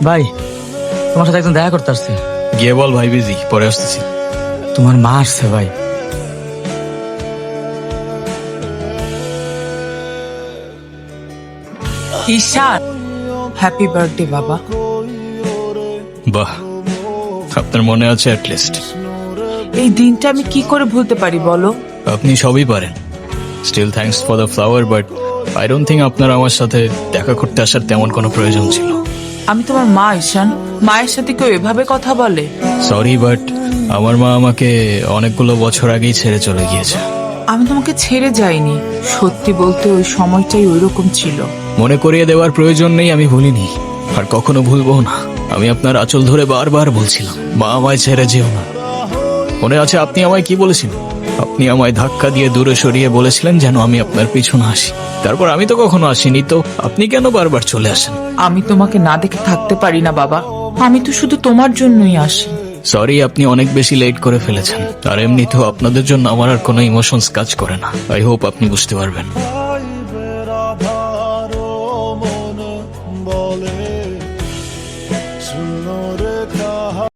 ভাই, তোমার সাথে একজন দেখা করতে আসছে। গিয়ে বল ভাই বিজি, পরে আসতেছি। তোমার মা আসছে ভাই। ঈশান, হ্যাপি বার্থডে বাবা। বাহ, আপনার মনে আছে অ্যাটলিস্ট। এই দিনটা আমি কি করে ভুলতে পারি বলো? আপনি সবই পারেন। Still thanks for the flower, but I don't think আপনার আমার সাথে দেখা করতে আসার তেমন কোনো প্রয়োজন ছিল। আমি তোমার মা ঈশান, মায়ের সাথে কেউ এভাবে কথা বলে? সরি, বাট আমার মা আমাকে অনেকগুলো বছর আগেই ছেড়ে চলে গিয়েছে। আমি তোমাকে ছেড়ে যাইনি, সত্যি বলতে ওই সময়টাই ওইরকম ছিল। মনে করিয়ে দেওয়ার প্রয়োজন নেই, আমি ভুলিনি আর কখনো ভুলবো না। আমি আপনার আঁচল ধরে বারবার বলছিলাম, মা আমায় ছেড়ে যেও না। মনে আছে আপনি আমায় কি বলেছিলেন? আপনি আমায় ধাক্কা দিয়ে দূরে সরিয়ে বলেছিলেন যেন আমি আপনার পিছনে আসি। তারপর আমি তো কখনো আসিনি, তো আপনি কেন বারবার চলে আসেন? আমি তোমাকে না দেখে থাকতে পারি না বাবা, আমি তো শুধু তোমার জন্যই আসি। সরি, আপনি অনেক বেশি লেট করে ফেলেছেন। আর এমনিতেও আপনাদের জন্য আমার আর কোনো ইমোশনস কাজ করে না। আই হোপ আপনি বুঝতে পারবেন। বলে